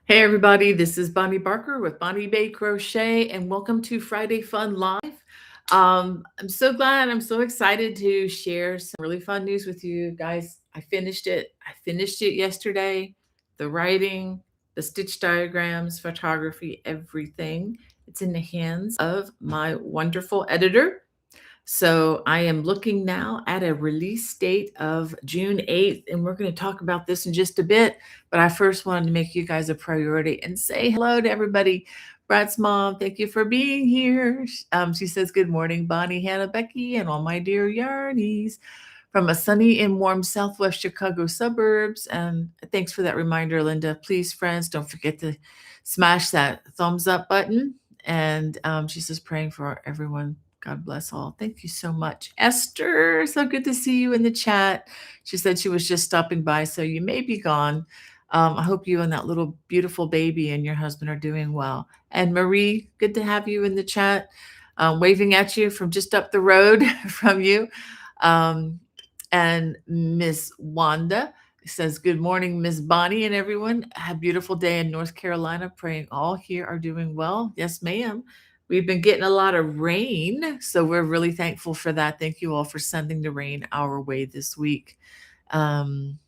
Hey everybody, this is Bonnie Barker with Bonnie Bay Crochet, and welcome to Friday Fun Live. I'm so glad, I'm so excited to share some really fun news with you guys. I finished it. I finished it yesterday. The writing, the stitch diagrams, photography, everything. It's in the hands of my wonderful editor. So I am looking now at a release date of June 8th, and we're going to talk about this in just a bit. But I first wanted to make you guys a priority and say hello to everybody. Brad's mom, thank you for being here. She says, good morning, Bonnie, Hannah, Becky, and all my dear Yarnies from a sunny and warm Southwest Chicago suburbs. And thanks for that reminder, Linda. Please, friends, don't forget to smash that thumbs up button. And she says, praying for everyone. God bless all. Thank you so much. Esther, so good to see you in the chat. She said she was just stopping by, so you may be gone. I hope you and that little beautiful baby and your husband are doing well. And Marie, good to have you in the chat, waving at you from just up the road from you. And Miss Wanda says, good morning, Miss Bonnie and everyone. Have a beautiful day in North Carolina. Praying all here are doing well. Yes, ma'am. We've been getting a lot of rain, so we're really thankful for that. Thank you all for sending the rain our way this week. Um,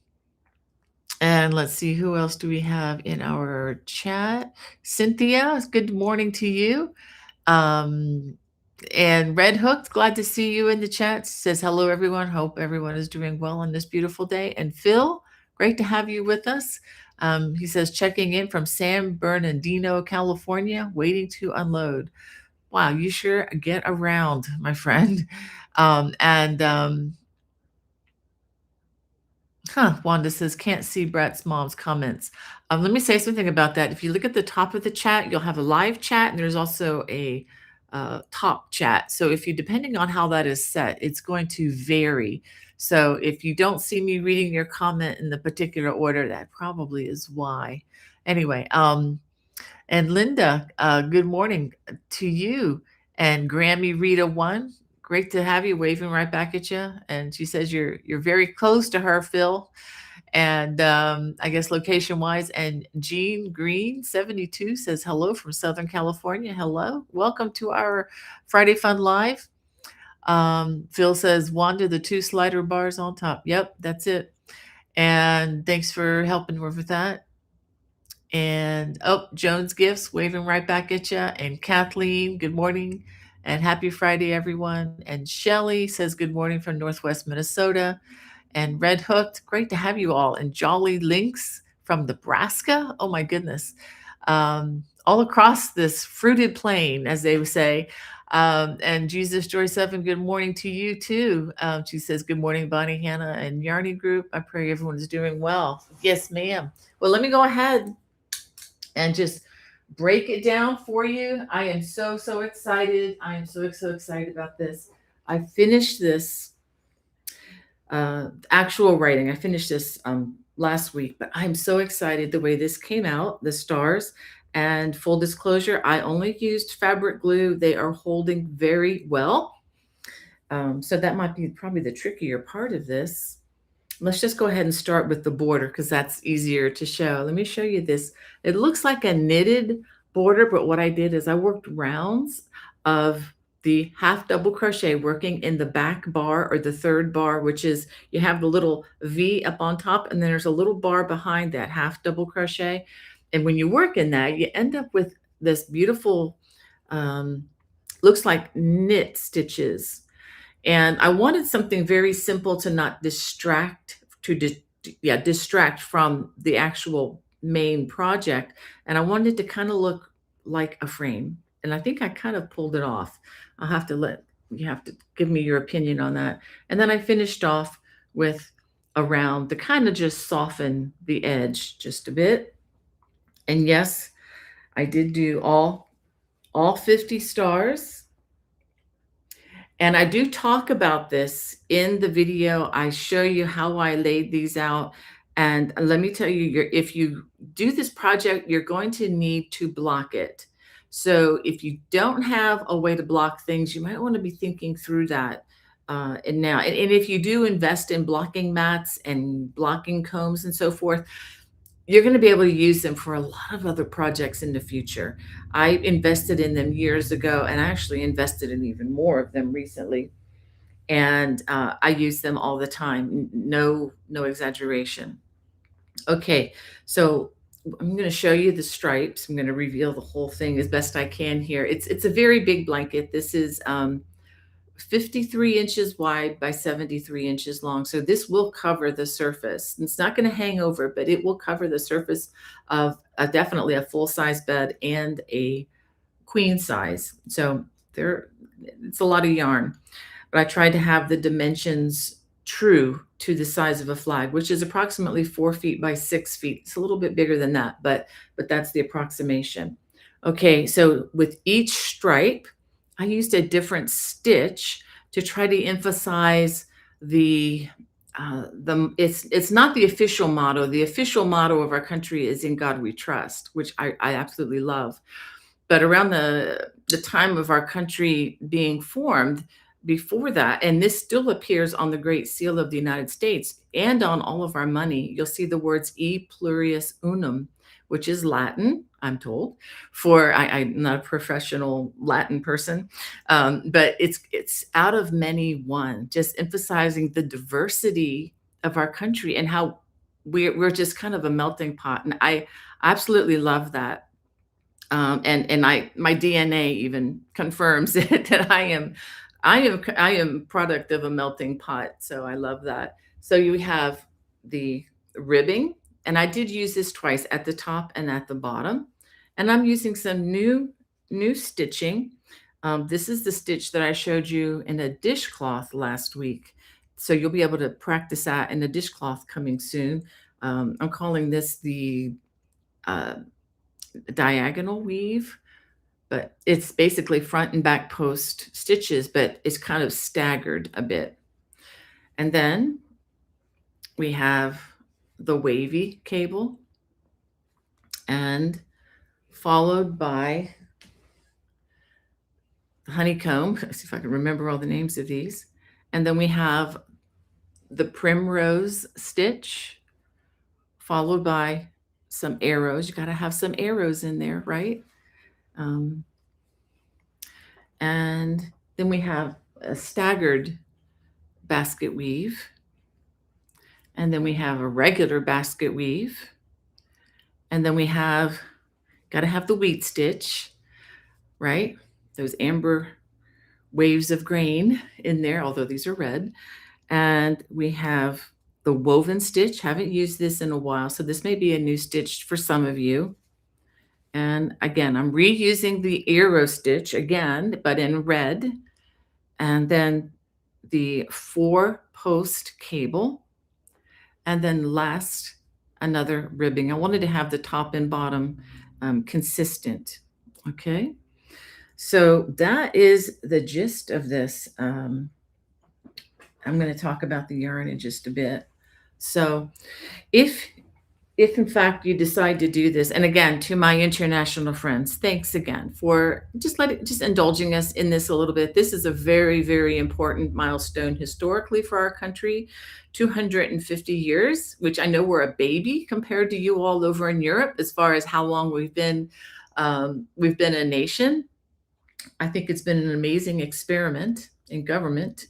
and let's see, who else do we have in our chat? Cynthia, good morning to you. And Red Hooked, glad to see you in the chat. Says hello, everyone. Hope everyone is doing well on this beautiful day. And Phil, great to have you with us. He says checking in from San Bernardino, California, waiting to unload. Wow, you sure get around, my friend. Wanda says, can't see Brett's mom's comments. Let me say something about that. If you look at the top of the chat, you'll have a live chat, and there's also a top chat. So if you, depending on how that is set, it's going to vary. So if you don't see me reading your comment in the particular order, that probably is why. Anyway, and Linda, good morning to you. And Grammy Rita One, great to have you, waving right back at you. And she says you're very close to her, Phil. And I guess location wise. And Jean Green 72 says hello from Southern California. Hello, welcome to our Friday Fun Live. Phil says Wanda, the two slider bars on top. Yep, that's it. And thanks for helping with that. And Jones Gifts waving right back at you. And Kathleen, good morning and happy Friday, everyone. And Shelly says good morning from Northwest Minnesota. And Red Hooked, great to have you all. And Jolly Links from Nebraska. Oh my goodness. All across this fruited plain, as they would say. And Jesus Joy 7, good morning to you too. She says, good morning, Bonnie, Hannah, and Yarny Group. I pray everyone is doing well. Yes, ma'am. Well, let me go ahead and just break it down for you. I am so excited. I am so excited about this. I finished this actual writing. I finished this last week, but I'm so excited the way this came out, the stars. And full disclosure, I only used fabric glue. They are holding very well. So that might be probably the trickier part of this. Let's just go ahead and start with the border because that's easier to show. Let me show you this. It looks like a knitted border, but what I did is I worked rounds of the half double crochet working in the back bar or the third bar, which is you have the little V up on top and then there's a little bar behind that half double crochet. And when you work in that, you end up with this beautiful, looks like knit stitches. And I wanted something very simple to not distract from the actual main project. And I wanted to kind of look like a frame. And I think I kind of pulled it off. You have to give me your opinion on that. And then I finished off with a round to kind of just soften the edge just a bit. And yes, I did do all 50 stars. And I do talk about this in the video. I show you how I laid these out. And let me tell you, if you do this project, you're going to need to block it. So if you don't have a way to block things, you might want to be thinking through that. And if you do invest in blocking mats and blocking combs and so forth, you're going to be able to use them for a lot of other projects in the future. I invested in them years ago, and I actually invested in even more of them recently. And I use them all the time. No, no exaggeration. Okay, so I'm going to show you the stripes. I'm going to reveal the whole thing as best I can here. It's a very big blanket. This is 53 inches wide by 73 inches long. So this will cover the surface. It's not going to hang over, but it will cover the surface of definitely a full size bed and a queen size. So there, it's a lot of yarn, but I tried to have the dimensions true to the size of a flag, which is approximately 4 feet by 6 feet. It's a little bit bigger than that, but that's the approximation. Okay, so with each stripe, I used a different stitch to try to emphasize the it's not the official motto. The official motto of our country is "In God We Trust," which I absolutely love. But around the time of our country being formed, before that, and this still appears on the Great Seal of the United States and on all of our money, you'll see the words "E pluribus unum," which is Latin, I'm told. I'm not a professional Latin person, but it's out of many one, just emphasizing the diversity of our country and how we're just kind of a melting pot. And I absolutely love that. And my DNA even confirms it, that I am product of a melting pot. So I love that. So you have the ribbing, and I did use this twice, at the top and at the bottom. And I'm using some new stitching. This is the stitch that I showed you in a dishcloth last week. So you'll be able to practice that in a dishcloth coming soon. I'm calling this the uh, diagonal weave, but it's basically front and back post stitches, but it's kind of staggered a bit. And then we have the wavy cable, and followed by the honeycomb. Let's see if I can remember all the names of these. And then we have the primrose stitch, followed by some arrows. You got to have some arrows in there, right? Um, and then we have a staggered basket weave. And then we have a regular basket weave. And then we have, got to have the wheat stitch, right? Those amber waves of grain in there, although these are red. And we have the woven stitch. Haven't used this in a while, so this may be a new stitch for some of you. And again, I'm reusing the arrow stitch again, but in red. And then the 4-post cable. And then last, another ribbing. I wanted to have the top and bottom consistent. Okay. So that is the gist of this. I'm going to talk about the yarn in just a bit. So if in fact you decide to do this, and again, to my international friends, thanks again for just indulging us in this a little bit. This is a very, very important milestone historically for our country. 250 years, which I know we're a baby compared to you all over in Europe as far as how long we've been a nation. I think it's been an amazing experiment in government.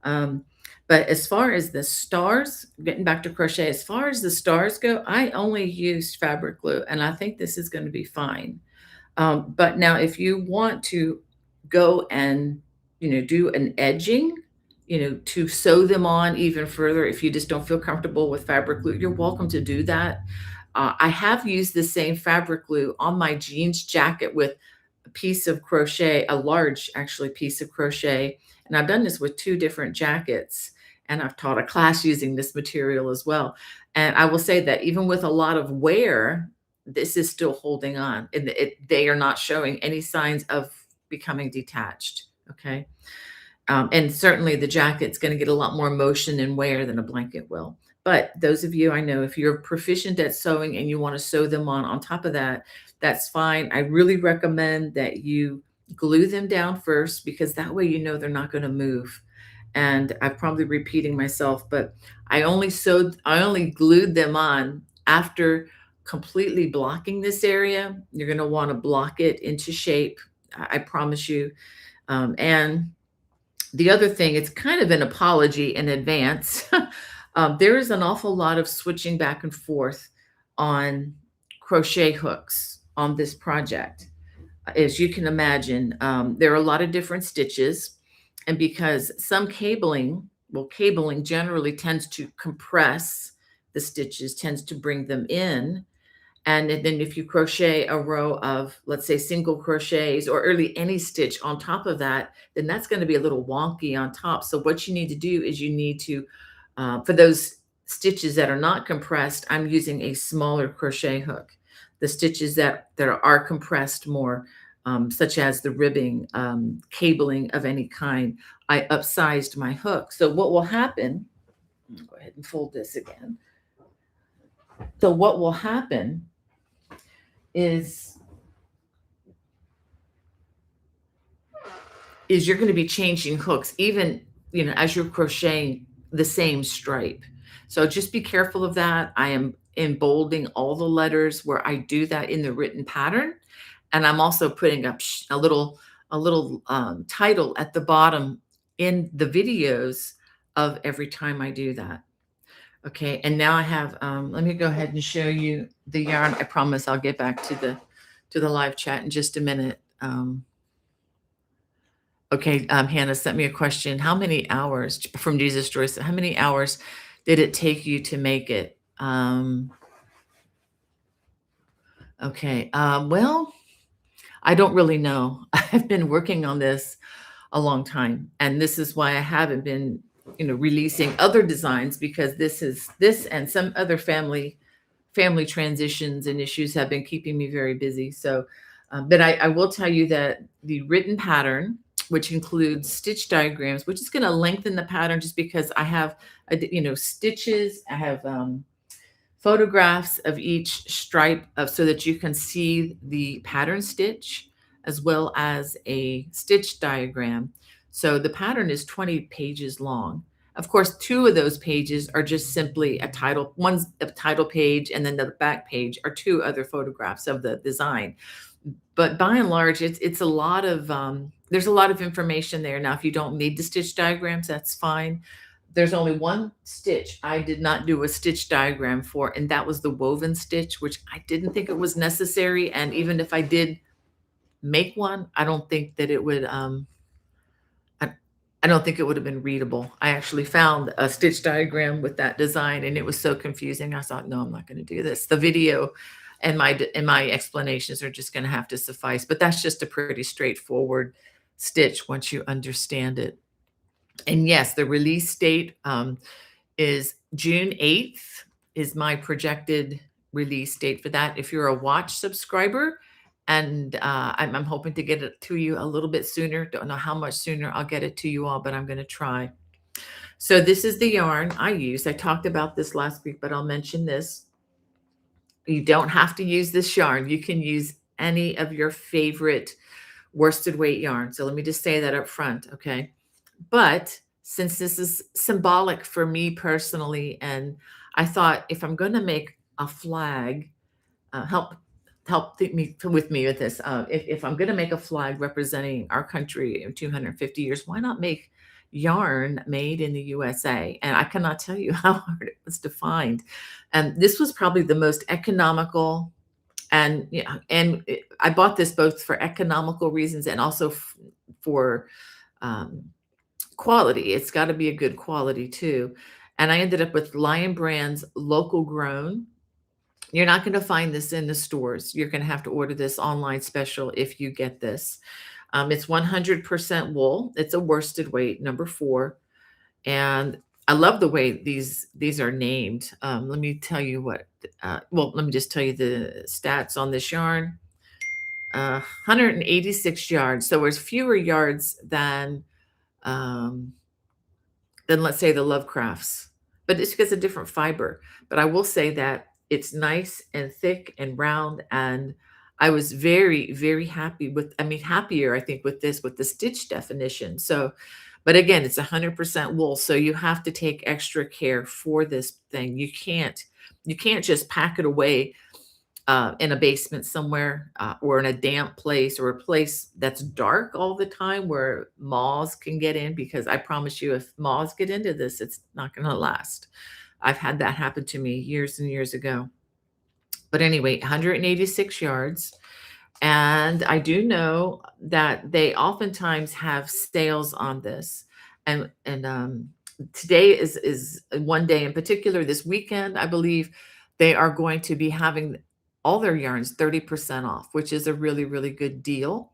But as far as the stars, getting back to crochet, as far as the stars go, I only used fabric glue, and I think this is going to be fine. But now, if you want to go and do an edging, to sew them on even further, if you just don't feel comfortable with fabric glue, you're welcome to do that. I have used the same fabric glue on my jeans jacket with a piece of crochet, a large actually piece of crochet, and I've done this with 2 different jackets. And I've taught a class using this material as well. And I will say that even with a lot of wear, this is still holding on. And they are not showing any signs of becoming detached. Okay. And certainly the jacket's going to get a lot more motion and wear than a blanket will. But those of you I know, if you're proficient at sewing and you want to sew them on top of that, that's fine. I really recommend that you glue them down first, because that way they're not going to move. And I'm probably repeating myself, but I only glued them on after completely blocking this area. You're going to want to block it into shape. I promise you. And the other thing, it's kind of an apology in advance. There is an awful lot of switching back and forth on crochet hooks on this project. As you can imagine, there are a lot of different stitches. And because some cabling, well, cabling generally tends to compress the stitches, tends to bring them in. And then if you crochet a row of, let's say, single crochets or really any stitch on top of that, then that's going to be a little wonky on top. So what you need to do is you need to, for those stitches that are not compressed, I'm using a smaller crochet hook. The stitches that are compressed more, such as the ribbing, cabling of any kind, I upsized my hook. So what will happen, I'll go ahead and fold this again. So what will happen is you're going to be changing hooks even, as you're crocheting the same stripe. So just be careful of that. I am embolding all the letters where I do that in the written pattern, and I'm also putting up a little title at the bottom in the videos of every time I do that. Okay, and now I have, let me go ahead and show you the yarn. I promise I'll get back to the live chat in just a minute. Okay, Hannah sent me a question. How many hours, from Jesus Joyce, how many hours did it take you to make it? Okay, well, I don't really know. I've been working on this a long time, and this is why I haven't been, releasing other designs, because this and some other family transitions and issues have been keeping me very busy. So, but I will tell you that the written pattern, which includes stitch diagrams, which is going to lengthen the pattern just because I have, stitches. I have photographs of each stripe so that you can see the pattern stitch as well as a stitch diagram. So the pattern is 20 pages long. Of course, 2 of those pages are just simply a title. One's a title page, and then the back page are 2 other photographs of the design. But by and large, it's a lot of, there's a lot of information there. Now, if you don't need the stitch diagrams, that's fine. There's only one stitch I did not do a stitch diagram for, and that was the woven stitch, which I didn't think it was necessary. And even if I did make one, I don't think that it would, I don't think it would have been readable. I actually found a stitch diagram with that design, and it was so confusing. I thought, no, I'm not going to do this. The video and my explanations are just going to have to suffice. But that's just a pretty straightforward stitch once you understand it. And yes, the release date is June 8th is my projected release date for that. If you're a watch subscriber, and I'm hoping to get it to you a little bit sooner. Don't know how much sooner I'll get it to you all, but I'm going to try. So this is the yarn I use. I talked about this last week, but I'll mention this. You don't have to use this yarn. You can use any of your favorite worsted weight yarn. So let me just say that up front, okay? But since this is symbolic for me personally, and I thought if I'm going to make a flag, help me with this. If I'm going to make a flag representing our country in 250 years, why not make yarn made in the USA? And I cannot tell you how hard it was to find. And this was probably the most economical. And I bought this both for economical reasons and also for quality. It's got to be a good quality too. And I ended up with Lion Brand's local grown. You're not going to find this in the stores. You're going to have to order this online special if you get this. It's 100% wool. It's a worsted weight, number 4. And I love the way these are named. Let me tell you what, let me just tell you the stats on this yarn. 186 yards. So there's fewer yards than let's say the Lovecrafts, but it's because of different fiber. But I will say that it's nice and thick and round, and I was very, very happy with, happier, I think, with this, with the stitch definition. So, but again, it's 100% wool, so you have to take extra care for this thing. You can't just pack it away in a basement somewhere, or in a damp place, or a place that's dark all the time where moths can get in, because I promise you, if moths get into this, it's not going to last. I've had that happen to me years and years ago. But anyway, 186 yards. And I do know that they oftentimes have sales on this. And today is one day in particular. This weekend, I believe they are going to be having all their yarns 30% off, which is a really, really good deal.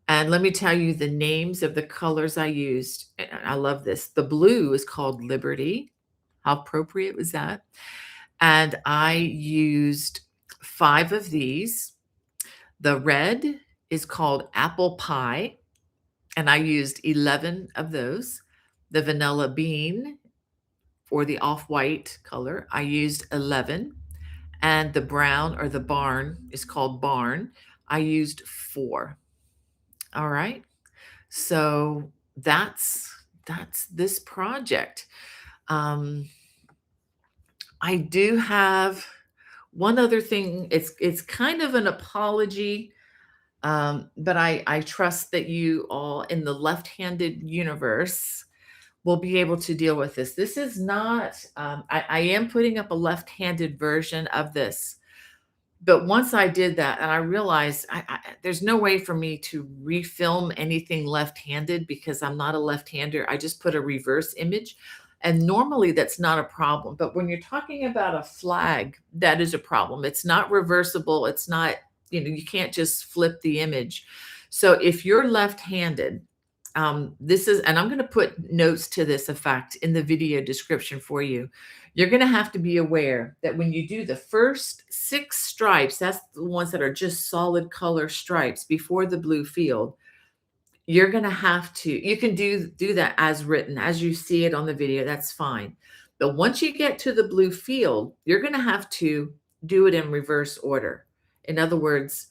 And let me tell you the names of the colors I used. And I love this. The blue is called Liberty. How appropriate was that? And I used 5 of these. The red is called Apple Pie, and I used 11 of those. The vanilla bean, or the off-white color, I used 11. And the brown, or the barn, is called Barn. I used 4. All right. So that's this project. Um, I do have one other thing. It's kind of an apology, but I trust that you all in the left-handed universe will be able to deal with this. This is not. I am putting up a left-handed version of this, but once I did that, and I realized there's no way for me to refilm anything left-handed because I'm not a left-hander. I just put a reverse image. And normally that's not a problem. But when you're talking about a flag, that is a problem. It's not reversible. It's not, you can't just flip the image. So if you're left-handed, this is, and I'm going to put notes to this effect in the video description for you. You're going to have to be aware that when you do the first 6 stripes, that's the ones that are just solid color stripes before the blue field. You're going to have to, you can do that as written, as you see it on the video, that's fine. But once you get to the blue field, you're going to have to do it in reverse order. In other words,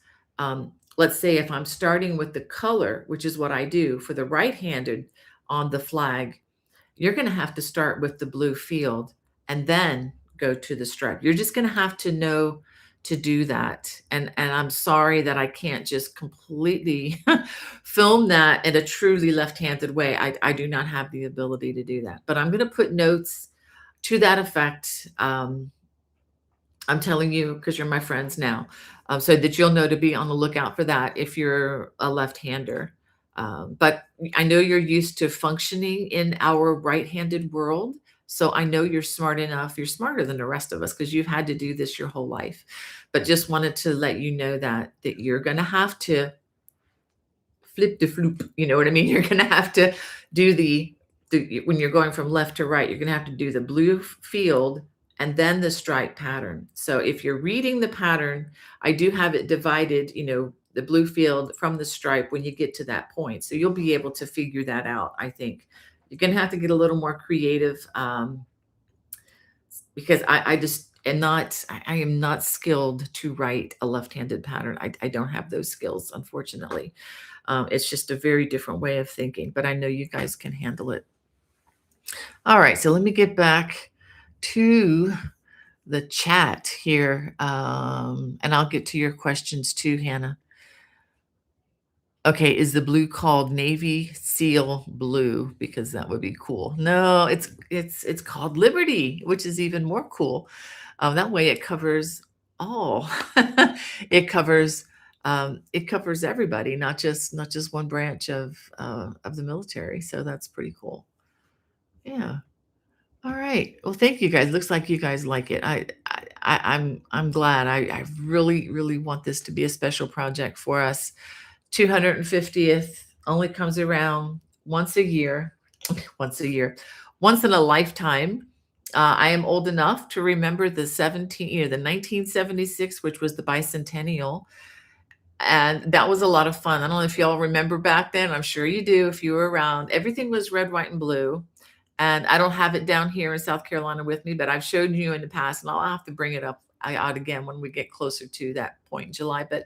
let's say if I'm starting with the color, which is what I do for the right-handed on the flag, you're going to have to start with the blue field and then go to the stripe. You're just going to have to know to do that. And I'm sorry that I can't just completely film that in a truly left-handed way. I do not have the ability to do that. But I'm going to put notes to that effect. I'm telling you because you're my friends now, so that you'll know to be on the lookout for that if you're a left-hander. But I know you're used to functioning in our right-handed world. So I know you're smart enough. You're smarter than the rest of us because you've had to do this your whole life. But just wanted to let you know that you're going to have to flip the floop. You know what I mean? You're going to have to do when you're going from left to right, you're going to have to do the blue field and then the stripe pattern. So if you're reading the pattern, I do have it divided, the blue field from the stripe when you get to that point. So you'll be able to figure that out, I think. You're going to have to get a little more creative, because I just am not, I am not skilled to write a left-handed pattern. I don't have those skills, unfortunately. It's just a very different way of thinking, but I know you guys can handle it. All right, so let me get back to the chat here, and I'll get to your questions too, Hannah. Okay, is the blue called Navy SEAL blue? Because that would be cool. No, it's called Liberty, which is even more cool. That way it covers all. It covers everybody, not just one branch of the military. So that's pretty cool. Yeah. All right. Well, thank you guys. Looks like you guys like it. I'm glad. I really, really want this to be a special project for us. 250th only comes around once a year, once in a lifetime. I am old enough to remember the 1976, which was the bicentennial. And that was a lot of fun. I don't know if y'all remember back then. I'm sure you do if you were around. Everything was red, white, and blue. And I don't have it down here in South Carolina with me, but I've showed you in the past, and I'll have to bring it up out again when we get closer to that point in July. But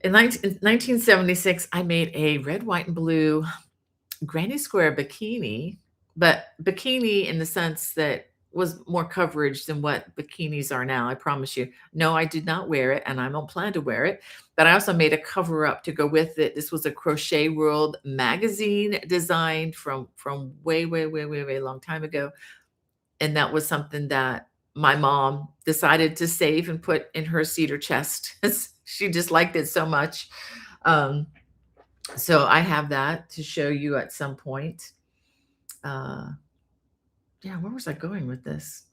in 1976, I made a red, white, and blue granny square bikini, but bikini in the sense that was more coverage than what bikinis are now, I promise you. No, I did not wear it, and I don't plan to wear it, but I also made a cover up to go with it. This was a Crochet World magazine designed from way, way, way, way, way long time ago, and that was something that my mom decided to save and put in her cedar chest. She just liked it so much. Um, so I have that to show you at some point. Uh, yeah, where was I going with this?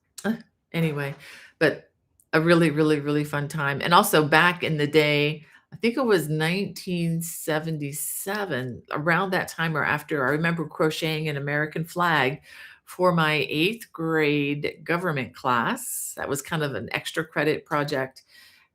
Anyway, but a really, really, really fun time. And also back in the day, I think it was 1977, around that time or after, I remember crocheting an American flag for my 8th grade government class. That was kind of an extra credit project.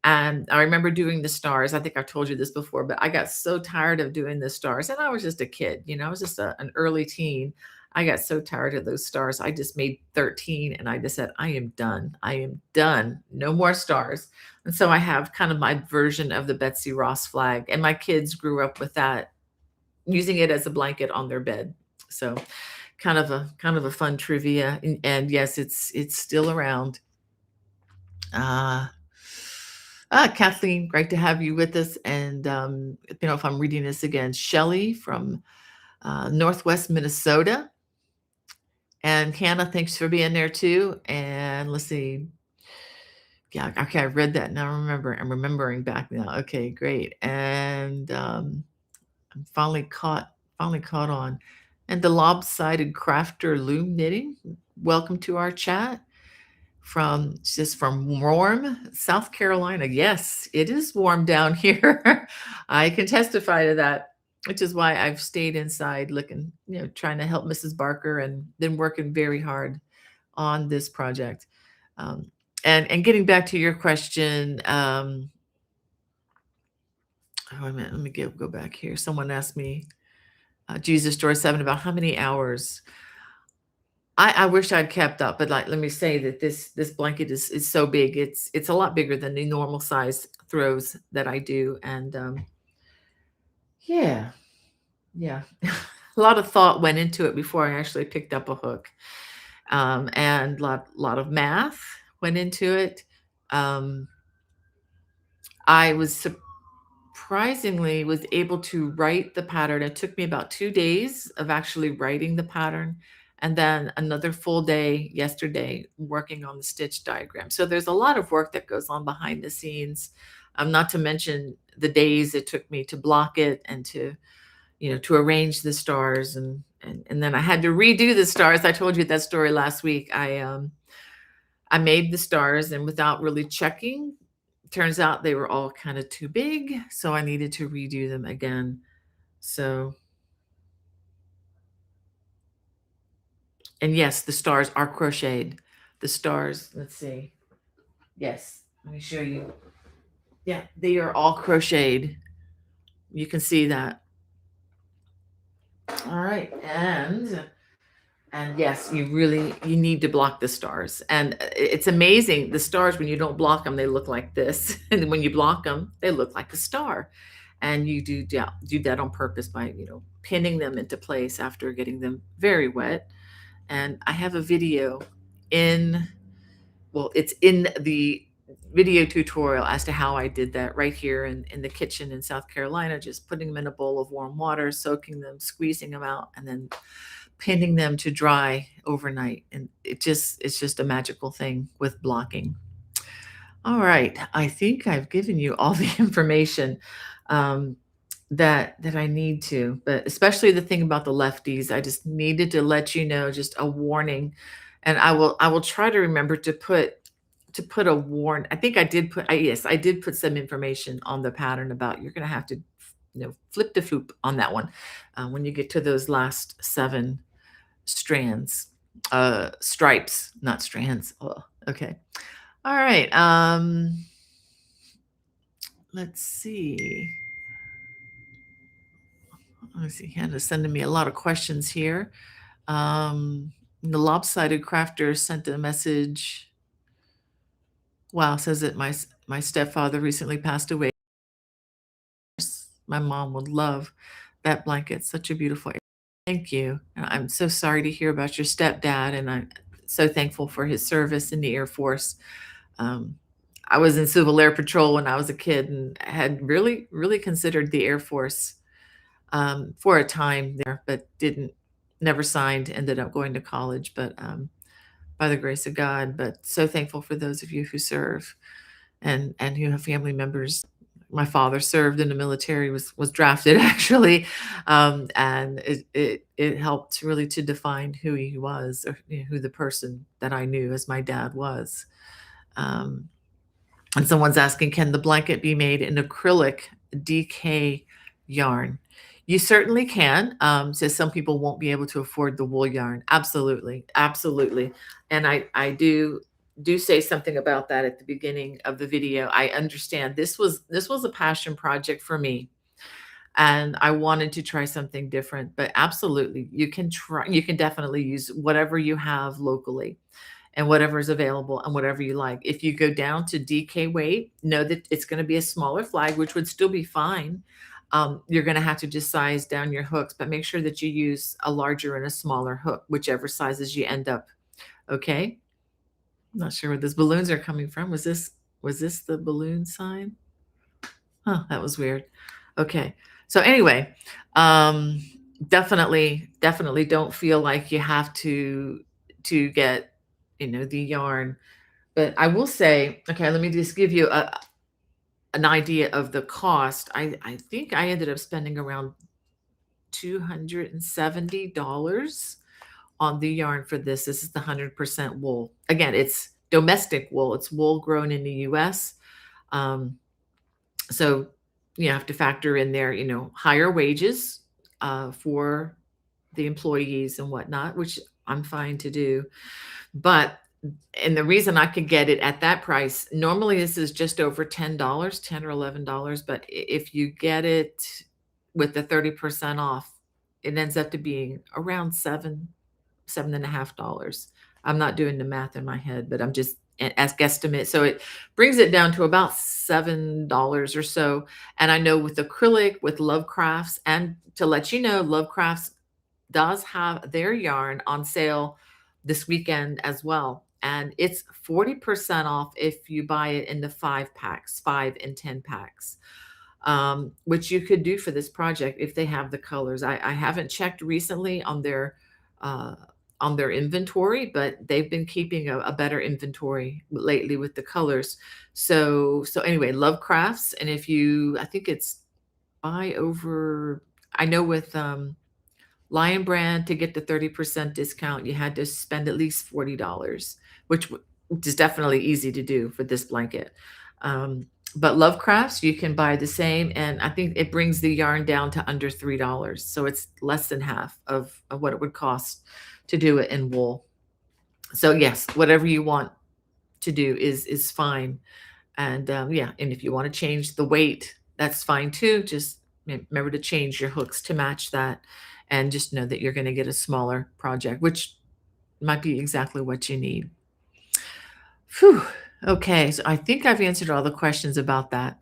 And I remember doing the stars. I think I've told you this before, but I got so tired of doing the stars. And I was just a kid, I was just an early teen. I got so tired of those stars. I just made 13 and I just said, I am done. I am done. No more stars. And so I have kind of my version of the Betsy Ross flag. And my kids grew up with that, using it as a blanket on their bed. So kind of a fun trivia. And yes, it's still around. Uh Kathleen, great to have you with us. And if I'm reading this again, Shelley from Northwest Minnesota. And Hannah, thanks for being there too. And let's see. Yeah, okay, I read that now. I'm remembering back now. Okay, great. And I'm finally caught on. And the lopsided crafter loom knitting. Welcome to our chat. From warm South Carolina. Yes, it is warm down here. I can testify to that, which is why I've stayed inside looking, trying to help Mrs. Barker and then working very hard on this project. And getting back to your question, wait a minute, let me go back here. Someone asked me, Jesus Story 7, about how many hours. I wish I'd kept up, but let me say that this blanket is so big. It's a lot bigger than the normal size throws that I do, and yeah, yeah, a lot of thought went into it before I actually picked up a hook, and lot of math went into it. Um, I was surprisingly was able to write the pattern. It took me about 2 days of actually writing the pattern, and then another full day yesterday working on the stitch diagram. So there's a lot of work that goes on behind the scenes, not to mention the days it took me to block it and to arrange the stars, and then I had to redo the stars. I told you that story last week. I made the stars, and without really checking, turns out they were all kind of too big, so I needed to redo them again. So, and yes, the stars are crocheted. The stars, let's see. Yes, let me show you. Yeah, they are all crocheted. You can see that. All right, and yes, you need to block the stars. And it's amazing. The stars, when you don't block them, they look like this. And when you block them, they look like a star. And you do that on purpose by, pinning them into place after getting them very wet. And I have a video in, well, it's in the video tutorial as to how I did that right here in the kitchen in South Carolina, just putting them in a bowl of warm water, soaking them, squeezing them out, and then pinning them to dry overnight. And it's just a magical thing with blocking. All right, I think I've given you all the information um, that I need to, but especially the thing about the lefties. I just needed to let you know, just a warning, and I will try to remember to put a warn. I think I did put. Yes, I did put some information on the pattern about you're going to have to, flip the foop on that one when you get to those last 7 strands, stripes, not strands. Oh, okay. All right. Let's see. Let's see. Hannah's sending me a lot of questions here. The lopsided crafter sent a message. Wow, says that my stepfather recently passed away. My mom would love that blanket. Such a beautiful. Thank you. And I'm so sorry to hear about your stepdad, and so thankful for his service in the Air Force. Um, I was in Civil Air Patrol when I was a kid and had really considered the Air Force for a time there, but didn't, never signed, ended up going to college, but by the grace of God. But so thankful for those of you who serve and who have family members. My father served in the military, was drafted actually, and it helped really to define who he was, or who the person that I knew as my dad was. Um, and someone's asking, can the blanket be made in acrylic DK yarn? You certainly can. So some people won't be able to afford the wool yarn. Absolutely, absolutely. And I do say something about that at the beginning of the video. I understand this was a passion project for me, and I wanted to try something different. But absolutely, you can try. You can definitely use whatever you have locally and whatever is available and whatever you like. If you go down to DK weight, know that it's going to be a smaller flag, which would still be fine. You're going to have to just size down your hooks, but make sure that you use a larger and a smaller hook, whichever sizes you end up. Okay. I'm not sure where those balloons are coming from. Was this the balloon sign? Huh, that was weird. Okay. So anyway, um, definitely don't feel like you have to get, the yarn. But I will say, okay, let me just give you an idea of the cost. I think I ended up spending around $270 on the yarn for this. This is the 100% wool. Again, it's domestic wool. It's wool grown in the US. Um, so you have to factor in there, higher wages for the employees and whatnot, which I'm fine to do. But and the reason I could get it at that price, normally this is just over $10, 10 or $11, but if you get it with the 30% off, it ends up to being around $7.5. I'm not doing the math in my head, but I'm just as guesstimate. So it brings it down to about $7 or so. And I know with acrylic, with Love Crafts, and to let you know, Love Crafts does have their yarn on sale this weekend as well. And it's 40% off if you buy it in the 5 packs, 5 and 10 packs, which you could do for this project if they have the colors. I haven't checked recently uh, on their inventory, but they've been keeping a better inventory lately with the colors. So anyway, Love Crafts, and if you, I think it's buy over. I know with Lion Brand, to get the 30% discount, you had to spend at least $40, which is definitely easy to do for this blanket. But Love Crafts, you can buy the same, and I think it brings the yarn down to under $3. So it's less than half of what it would cost to do it in wool. So yes, whatever you want to do is fine. And yeah, and if you want to change the weight, that's fine too. Just remember to change your hooks to match that, and just know that you're going to get a smaller project, which might be exactly what you need. Phew. Okay, so I think I've answered all the questions about that.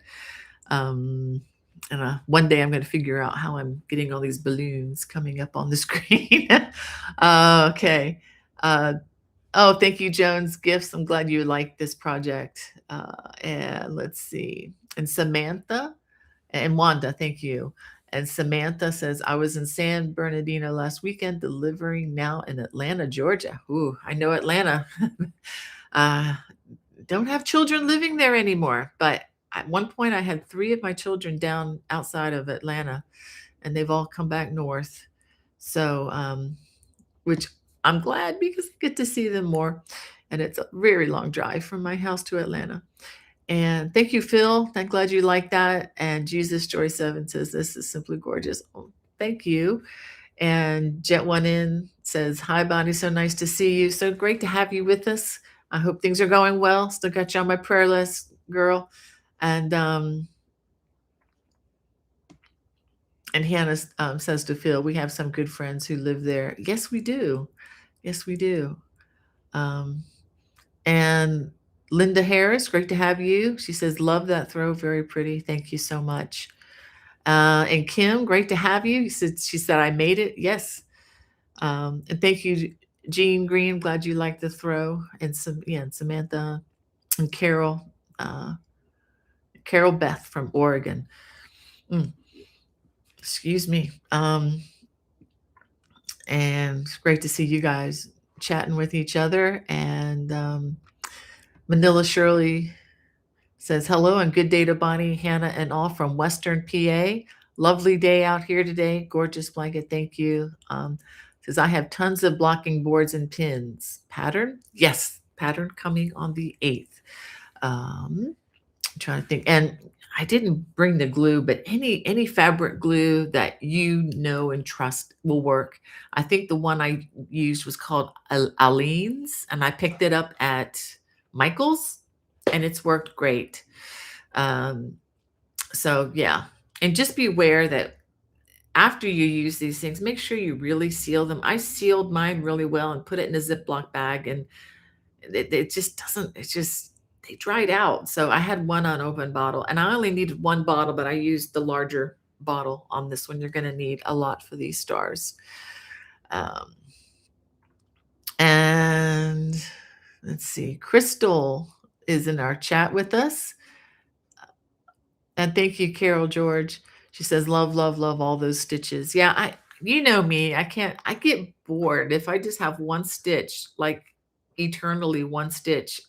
Um, and one day I'm going to figure out how I'm getting all these balloons coming up on the screen. Okay. Uh, oh, thank you, Jones Gifts. I'm glad you like this project. And let's see. And Samantha and Wanda, thank you. And Samantha says, I was in San Bernardino last weekend, delivering now in Atlanta, Georgia. Ooh, I know Atlanta. uh, don't have children living there anymore. But at one point, I had 3 of my children down outside of Atlanta, and they've all come back north. So, which I'm glad, because I get to see them more. And it's a very long drive from my house to Atlanta. And thank you, Phil. I'm glad you like that. And Jesus Joy 7 says, this is simply gorgeous. Oh, thank you. And Jet One In says, hi, Bonnie. So nice to see you. So great to have you with us. I hope things are going well. Still got you on my prayer list, girl. And Hannah says to Phil, we have some good friends who live there. Yes, we do. Yes, we do. And Linda Harris, great to have you. She says, love that throw. Very pretty. Thank you so much. And Kim, great to have you. She said, I made it. Yes. And thank you, Jean Green, glad you like the throw, and and Samantha and uh, Carol Beth from Oregon. Mm, excuse me. And it's great to see you guys chatting with each other. And Manila Shirley says hello and good day to Bonnie, Hannah, and all from Western PA. Lovely day out here today. Gorgeous blanket. Thank you. Says I have tons of blocking boards and pins. Pattern? Yes, pattern coming on the 8th. I'm trying to think. And I didn't bring the glue, but any fabric glue that you know and trust will work. I think the one I used was called Aleene's, and I picked it up at Michael's, and it's worked great. Um, so yeah, and just be aware that after you use these things, make sure you really seal them. I sealed mine really well and put it in a Ziploc bag, and it just doesn't, it's just, they dried out. So I had one unopened bottle, and I only needed one bottle, but I used the larger bottle on this one. You're going to need a lot for these stars. Um, and let's see, Crystal is in our chat with us. And thank you, Carol George. She says, love, love, love all those stitches. Yeah, you know me, I get bored if I just have one stitch, like eternally one stitch.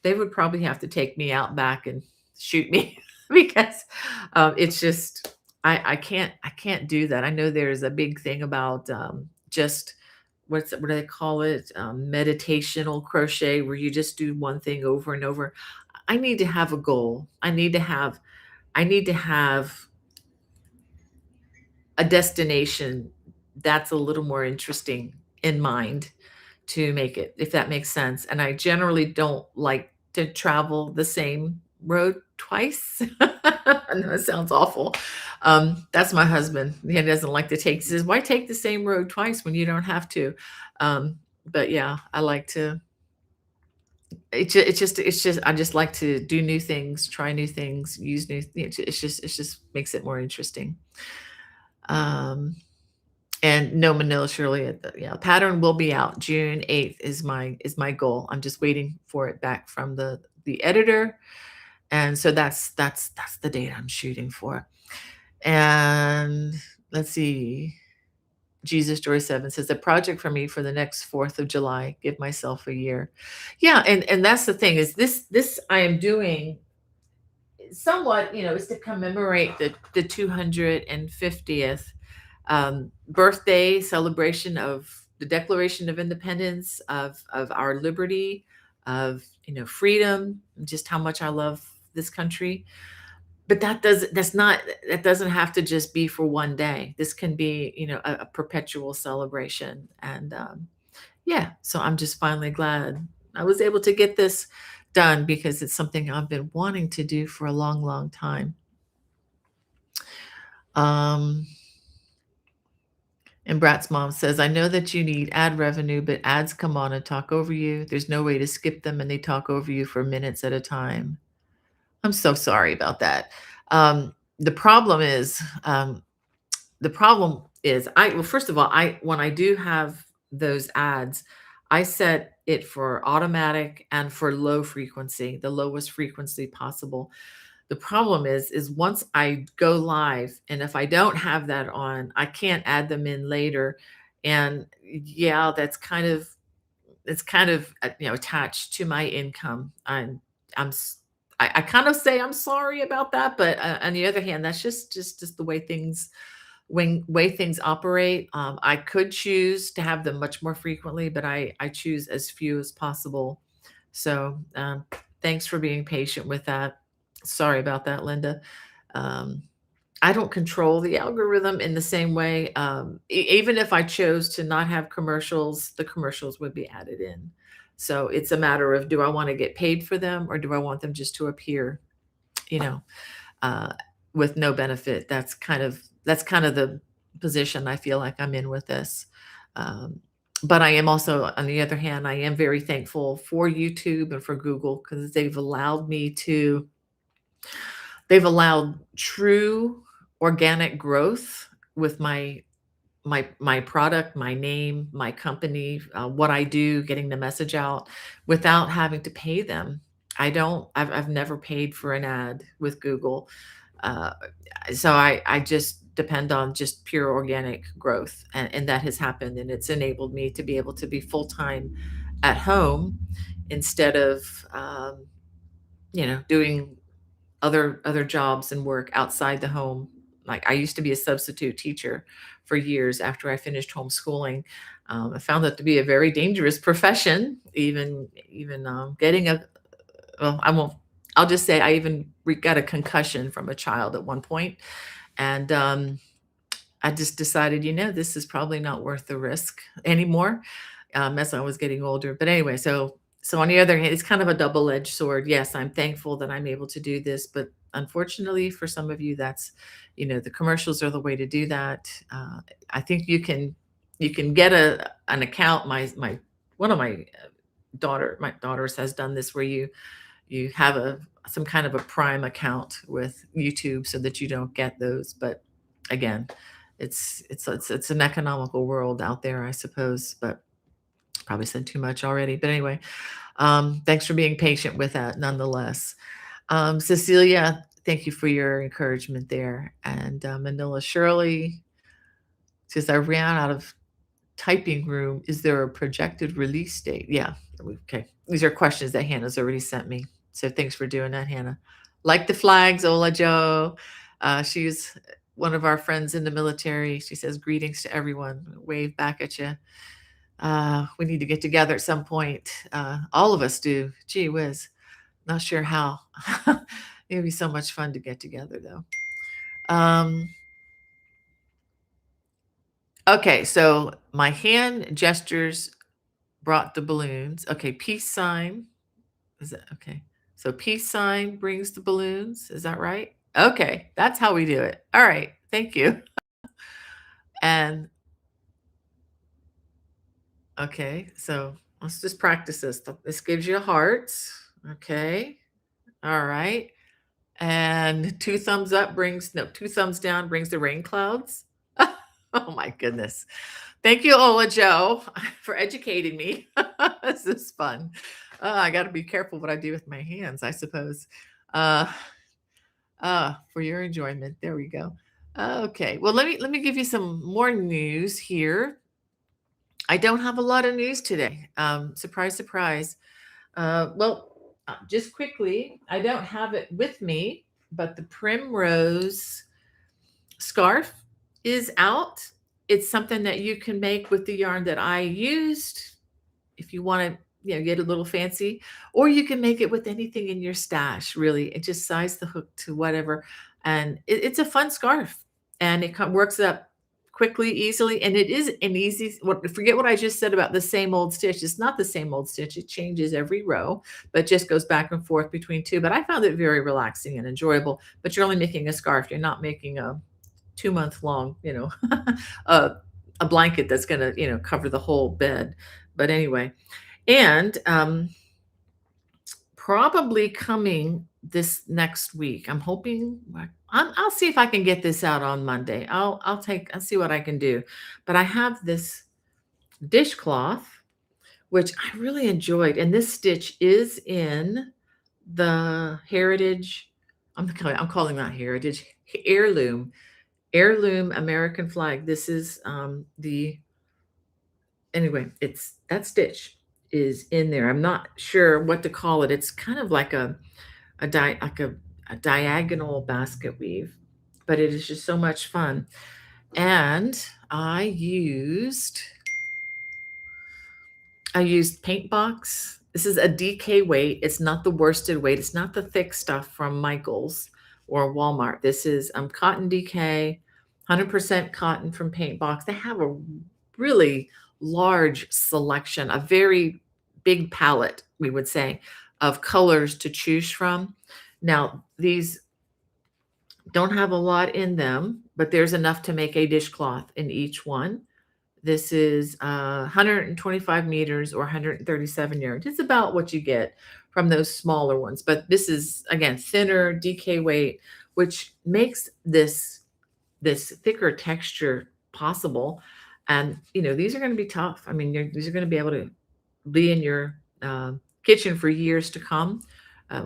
They would probably have to take me out back and shoot me because it's just, I can't do that. I know there's a big thing about just what do they call it? Meditational crochet, where you just do one thing over and over. I need to have a goal. I need to have a destination that's a little more interesting in mind to make it, if that makes sense. And I generally don't like to travel the same road twice. I know it sounds awful. That's my husband. He doesn't like to take, he says, why take the same road twice when you don't have to? But yeah, I like to, I just like to do new things, try new things, use new, it's just makes it more interesting. And no, Manila Shirley, yeah, pattern will be out June 8th is my goal. I'm just waiting for it back from the editor, and so that's the date I'm shooting for. And let's see, Jesus Joy 7 says, a project for me for the next 4th of July. Give myself a year. Yeah, and that's the thing, is this I am doing somewhat, is to commemorate the 250th birthday celebration of the Declaration of Independence, of our liberty, of freedom, just how much I love this country. But that doesn't have to just be for one day. This can be a perpetual celebration. And yeah, so I'm just finally glad I was able to get this done, because it's something I've been wanting to do for a long, long time. And Brat's mom says, I know that you need ad revenue, but ads come on and talk over you. There's no way to skip them, and they talk over you for minutes at a time. I'm so sorry about that. The problem is, well, first of all, when I do have those ads, I set it for automatic and for low frequency, the lowest frequency possible. The problem is once I go live, and if I don't have that on, I can't add them in later. And yeah, it's kind of attached to my income. I kind of say I'm sorry about that, but on the other hand, that's just the way things operate. I could choose to have them much more frequently, but I choose as few as possible. So thanks for being patient with that. Sorry about that, Linda. I don't control the algorithm in the same way. Even if I chose to not have commercials, the commercials would be added in. So it's a matter of, do I want to get paid for them, or do I want them just to appear, you know, uh, with no benefit? That's kind of the position I feel like I'm in with this. But I am also, on the other hand, I am very thankful for YouTube and for Google, because they've allowed true organic growth with my my product, my name, my company, what I do, getting the message out without having to pay them. I've never paid for an ad with Google. Uh, so I just depend on just pure organic growth, and that has happened, and it's enabled me to be able to be full time at home instead of doing other jobs and work outside the home. Like, I used to be a substitute teacher for years after I finished homeschooling. I found that to be a very dangerous profession. Even getting a well, I won't. I'll just say I even got a concussion from a child at one point, and I just decided, this is probably not worth the risk anymore, as I was getting older. But anyway, so on the other hand, it's kind of a double-edged sword. Yes, I'm thankful that I'm able to do this, but unfortunately for some of you, that's, the commercials are the way to do that. I think you can get an account. My one of my daughters has done this where you have some kind of a Prime account with YouTube so that you don't get those. But again, it's an economical world out there, I suppose, but probably said too much already. But anyway, thanks for being patient with that nonetheless. Cecilia, thank you for your encouragement there. And Manila Shirley says, I ran out of typing room. Is there a projected release date? Yeah. Okay. These are questions that Hannah's already sent me. So thanks for doing that, Hannah. Like the flags, Ola Joe. She's one of our friends in the military. She says, greetings to everyone. Wave back at you. We need to get together at some point. All of us do. Gee whiz. Not sure how. It'd be so much fun to get together, though. Okay, so my hand gestures brought the balloons. Okay, peace sign. Is that okay? So peace sign brings the balloons. Is that right? Okay, that's how we do it. All right, thank you. And okay, so let's just practice this. This gives you a heart. Okay, all right. And two thumbs up brings, no, two thumbs down brings the rain clouds. Oh my goodness. Thank you, Ola Joe, for educating me. This is fun. I got to be careful what I do with my hands, I suppose. Uh, for your enjoyment. There we go. Okay. Well, let me give you some more news here. I don't have a lot of news today. Surprise, surprise. Just quickly, I don't have it with me, but the primrose scarf is out. It's something that you can make with the yarn that I used if you want to, get a little fancy, or you can make it with anything in your stash, really. It just size the hook to whatever. And it's a fun scarf, and it works up quickly, easily. And it is an easy, forget what I just said about the same old stitch. It's not the same old stitch. It changes every row, but just goes back and forth between two. But I found it very relaxing and enjoyable. But you're only making a scarf. You're not making a 2-month long, a, a blanket that's going to, cover the whole bed. But anyway, and probably coming this next week. I'm hoping I'll see if I can get this out on Monday. I'll see what I can do. But I have this dishcloth, which I really enjoyed, and this stitch is in the Heritage. I'm calling that Heritage Heirloom American Flag. This is the anyway, it's that stitch is in there. I'm not sure what to call it. It's kind of like a diagonal basket weave, but it is just so much fun. And I used paint box. This is a DK weight. It's not the worsted weight. It's not the thick stuff from Michael's or Walmart. This is cotton DK, 100% cotton from paint box. They have a really large selection, a very big palette, we would say, of colors to choose from. Now, these don't have a lot in them, but there's enough to make a dishcloth in each one. This is 125 meters or 137 yards. It's about what you get from those smaller ones. But this is, again, thinner DK weight, which makes this thicker texture possible. And, these are going to be tough. I mean, these are going to be able to be in your kitchen for years to come.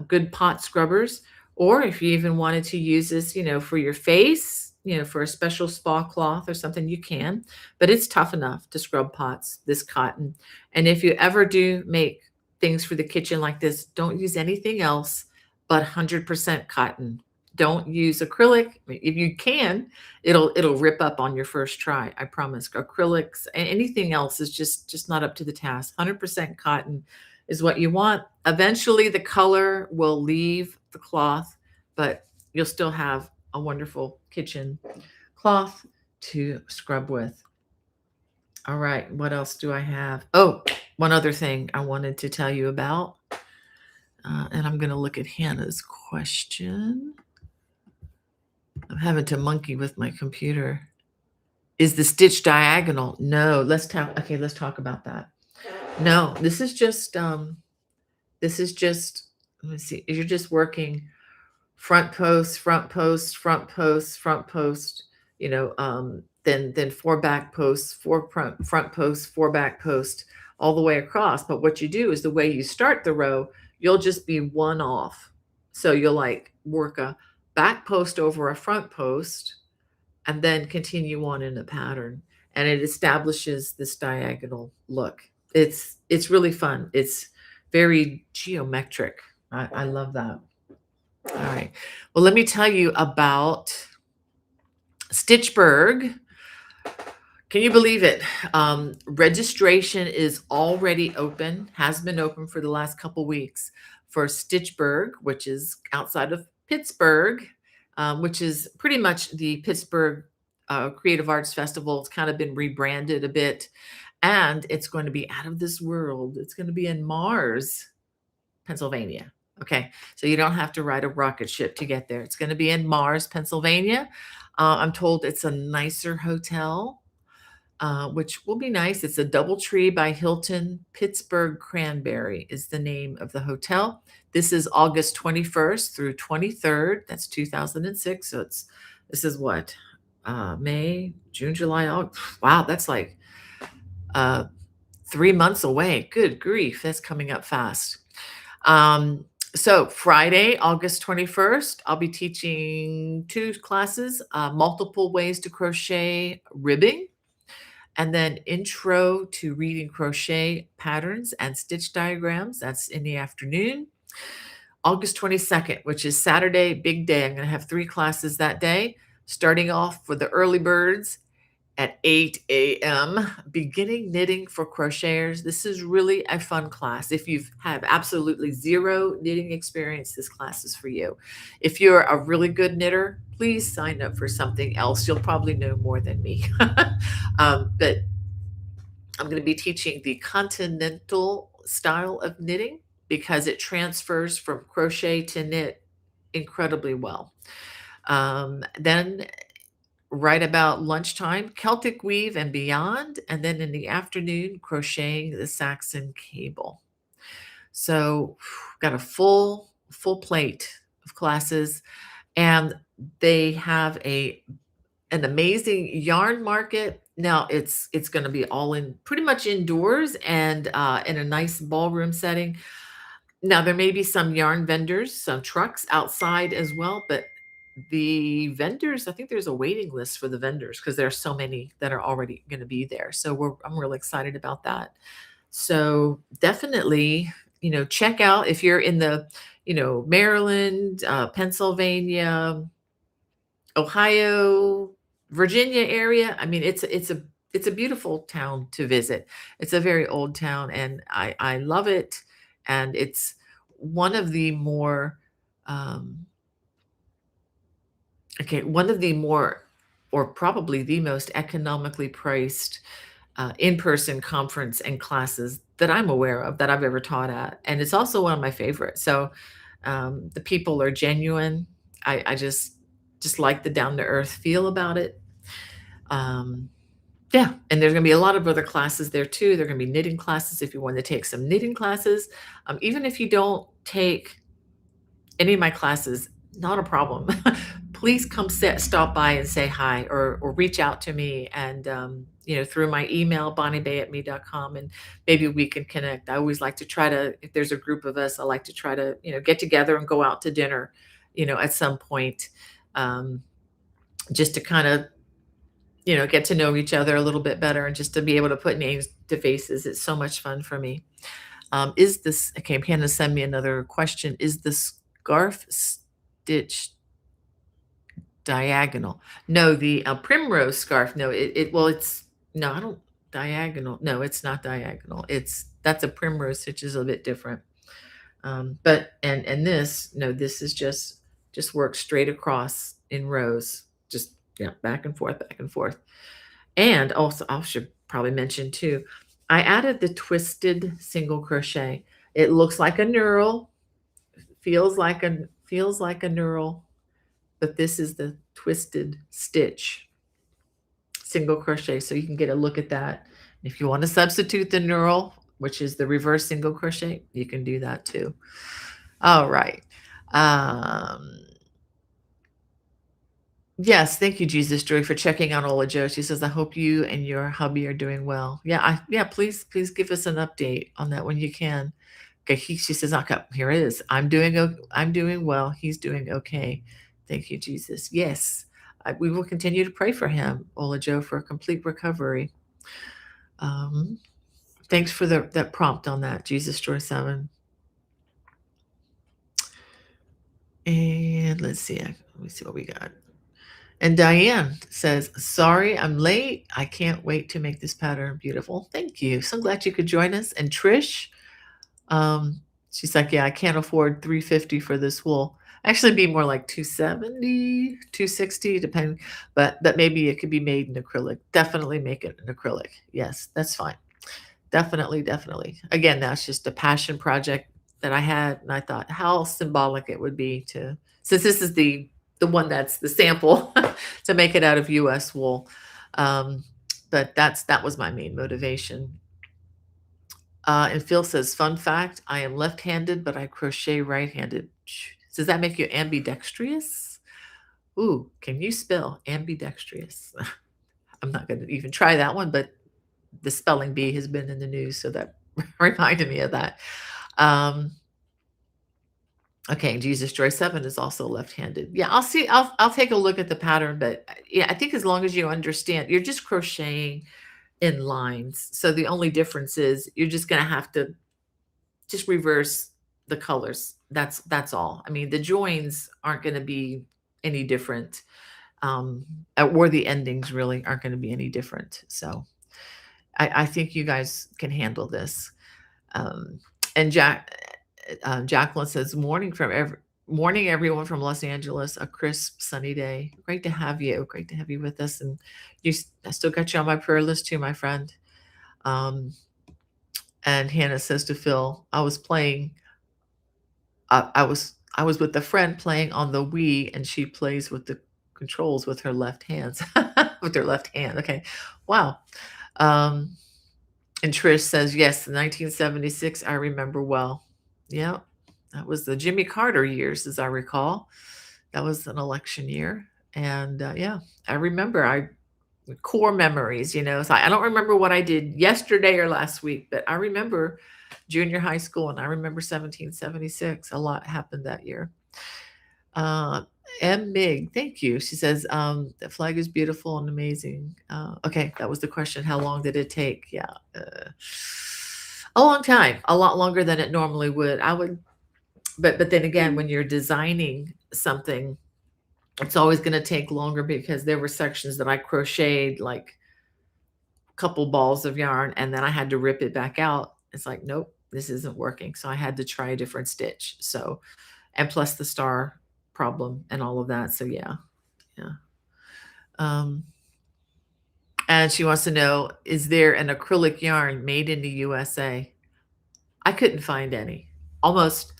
Good pot scrubbers. Or if you even wanted to use this, for your face, for a special spa cloth or something, you can. But it's tough enough to scrub pots, this cotton. And if you ever do make things for the kitchen like this, don't use anything else but 100% cotton. Don't use acrylic. If you can, it'll rip up on your first try. I promise. Acrylics, anything else is just not up to the task. 100% cotton is what you want. Eventually, the color will leave the cloth, but you'll still have a wonderful kitchen cloth to scrub with. All right, what else do I have? Oh, one other thing I wanted to tell you about, and I'm going to look at Hannah's question. I'm having to monkey with my computer. Is the stitch diagonal? No, let's talk about that. No, this is just, let me see, you're just working front post, front post, front post, front post, then four back posts, four front posts, four back posts, all the way across. But what you do is the way you start the row, you'll just be one off. So you'll like work a back post over a front post and then continue on in a pattern. And it establishes this diagonal look. It's really fun. It's very geometric. I love that. All right. Well, let me tell you about Stitchberg. Can you believe it? Registration is already open, has been open for the last couple weeks for Stitchberg, which is outside of Pittsburgh, which is pretty much the Pittsburgh Creative Arts Festival. It's kind of been rebranded a bit, and it's going to be out of this world. It's going to be in Mars, Pennsylvania. Okay, so you don't have to ride a rocket ship to get there. It's going to be in Mars, Pennsylvania. I'm told it's a nicer hotel, which will be nice. It's a DoubleTree by Hilton. Pittsburgh Cranberry is the name of the hotel. This is August 21st through 23rd. That's 2006. So this is what? May, June, July, August. Wow, that's like 3 months away. Good grief, that's coming up fast. So Friday, August 21st, I'll be teaching 2 classes, multiple ways to crochet ribbing, and then intro to reading crochet patterns and stitch diagrams. That's in the afternoon. August 22nd, which is Saturday, big day. I'm going to have 3 classes that day, starting off for the early birds at 8 a.m. Beginning knitting for crocheters. This is really a fun class. If you have absolutely zero knitting experience, this class is for you. If you're a really good knitter, please sign up for something else. You'll probably know more than me. But I'm going to be teaching the continental style of knitting because it transfers from crochet to knit incredibly well. Then right about lunchtime, Celtic weave and beyond, and then in the afternoon, crocheting the Saxon cable. So got a full plate of classes, and they have an amazing yarn market. Now it's going to be all in pretty much indoors and in a nice ballroom setting. Now there may be some yarn vendors, some trucks outside as well, but the vendors, I think there's a waiting list for the vendors because there are so many that are already going to be there. So I'm really excited about that. So definitely, check out if you're in the, Maryland, Pennsylvania, Ohio, Virginia area. I mean, it's a beautiful town to visit. It's a very old town, and I love it. And it's one of the more or probably the most economically priced in-person conference and classes that I'm aware of that I've ever taught at. And it's also one of my favorites. So the people are genuine. I just like the down-to-earth feel about it. Yeah, and there's going to be a lot of other classes there too. There are going to be knitting classes if you want to take some knitting classes. Even if you don't take any of my classes, not a problem. please come stop by and say hi, or reach out to me, and through my email, bonniebay@me.com, and maybe we can connect. I always like to try to, if there's a group of us, I like to try to get together and go out to dinner at some point, um, just to kind of get to know each other a little bit better, and just to be able to put names to faces. It's so much fun for me. Is this okay? Hannah send me another question. Is the scarf stitch diagonal? No, the primrose scarf. No, well, it's no, I don't diagonal. No, it's not diagonal. That's a primrose stitch is a bit different. But and this, no, this is just work straight across in rows, just yeah, back and forth, back and forth. And also, I should probably mention too, I added the twisted single crochet. It looks like a knurl, feels like a knurl, but this is the twisted stitch single crochet, so you can get a look at that. If you want to substitute the knurl, which is the reverse single crochet, you can do that too. All right. Um, yes, thank you, Jesus Joy, for checking on Ola Joe. She says, I hope you and your hubby are doing well. Yeah, please give us an update on that when you can. Okay, she says, okay, here it is. I'm doing well. He's doing okay. Thank you, Jesus. Yes, we will continue to pray for him, Ola Joe, for a complete recovery. Um, thanks for that prompt on that, Jesus Joy 7. And let's see. Let me see what we got. And Diane says, sorry, I'm late. I can't wait to make this pattern beautiful. Thank you. So glad you could join us. And Trish, she's like, yeah, I can't afford $350 for this wool. Actually be more like $270, $260, depending, but maybe it could be made in acrylic. Definitely make it in acrylic. Yes, that's fine. Definitely. Again, that's just a passion project that I had, and I thought how symbolic it would be to, since this is the one that's the sample, to make it out of US wool. But that was my main motivation. And Phil says, fun fact, I am left-handed, but I crochet right-handed. Does that make you ambidextrous? Ooh, can you spell ambidextrous? I'm not going to even try that one, but the spelling bee has been in the news, so that reminded me of that. Okay, Jesus Joy 7 is also left-handed. Yeah, I'll see. I'll take a look at the pattern, but yeah, I think as long as you understand, you're just crocheting in lines. So the only difference is you're just going to have to just reverse the colors. That's all. I mean, the joins aren't going to be any different, or the endings really aren't going to be any different. So I think you guys can handle this. And Jacqueline says, morning everyone from Los Angeles, a crisp sunny day. Great to have you. Great to have you with us. And I still got you on my prayer list too, my friend. And Hannah says to Phil, I was with a friend playing on the Wii, and she plays with the controls with her left hands, with her left hand. Okay. Wow. And Trish says, yes, 1976, I remember well. Yeah, that was the Jimmy Carter years, as I recall. That was an election year. And yeah, I remember core memories, So I don't remember what I did yesterday or last week, but I remember junior high school, and I remember 1776. A lot happened that year. M. Mig, thank you. She says, the flag is beautiful and amazing. Okay, that was the question. How long did it take? Yeah. A long time, a lot longer than it normally would. But then again, when you're designing something, it's always going to take longer, because there were sections that I crocheted like a couple balls of yarn, and then I had to rip it back out. It's like, nope, this isn't working. So I had to try a different stitch. So, and plus the star problem and all of that. So yeah. And she wants to know, is there an acrylic yarn made in the USA? I couldn't find any. Almost,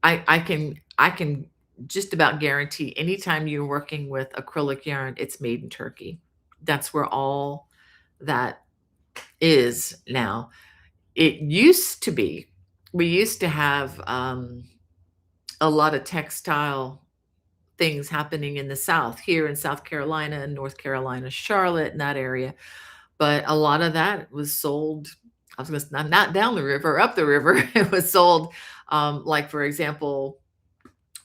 I can just about guarantee anytime you're working with acrylic yarn, it's made in Turkey. That's where all that is now. It used to be, we used to have a lot of textile things happening in the South, here in South Carolina and North Carolina, Charlotte, in that area. But a lot of that was sold, I was gonna s not down the river, up the river. It was sold, like, for example,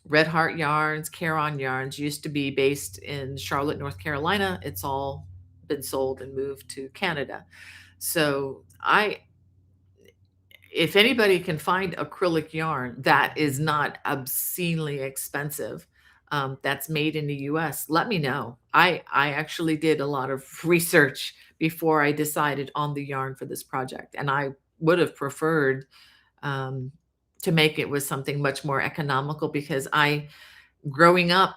Red Heart Yarns, Caron Yarns used to be based in Charlotte, North Carolina. It's all been sold and moved to Canada. So I if anybody can find acrylic yarn that is not obscenely expensive, that's made in the US, let me know. I actually did a lot of research before I decided on the yarn for this project, and I would have preferred um, to make it with something much more economical because I, growing up,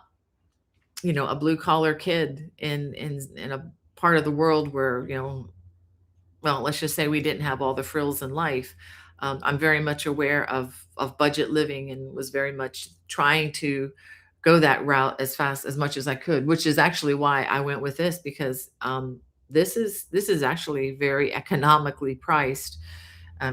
a blue collar kid in a part of the world where well, let's just say we didn't have all the frills in life. I'm very much aware of budget living and was very much trying to go that route as fast as much as I could, which is actually why I went with this because this is actually very economically priced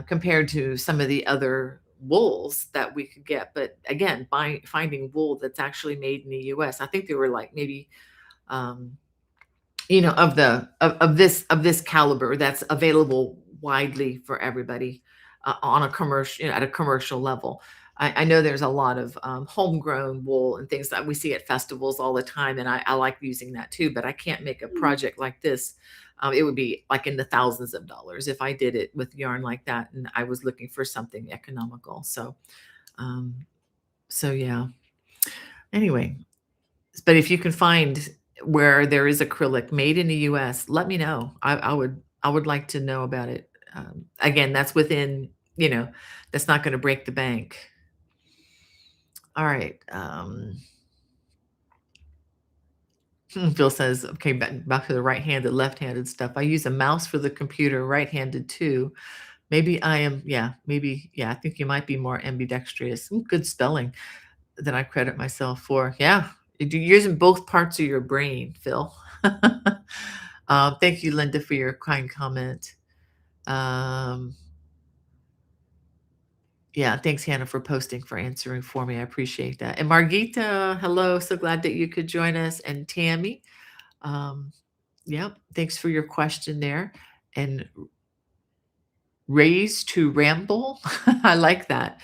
compared to some of the other wools that we could get. But again, finding wool that's actually made in the U.S. I think they were like maybe um, of this caliber that's available widely for everybody, on a commercial at a commercial level. I know there's a lot of, homegrown wool and things that we see at festivals all the time, and I like using that too, but I can't make a project like this. It would be, like, in the thousands of dollars if I did it with yarn like that, and I was looking for something economical. Um, so yeah. Anyway, but if you can find where there is acrylic made in the US, let me know. I would like to know about it. Again, that's within, that's not gonna break the bank. All right. Phil says, okay, back to the right-handed, left-handed stuff. I use a mouse for the computer, right-handed too. Maybe I am, yeah, maybe, yeah, I think you might be more ambidextrous. Good spelling that I credit myself for. Yeah, you're using both parts of your brain, Phil. Thank you, Linda, for your kind comment. Um, yeah, thanks, Hannah, for posting, for answering for me. I appreciate that. And Margita, hello. So glad that you could join us. And Tammy, um, yep, thanks for your question there. And raised to ramble. I like that.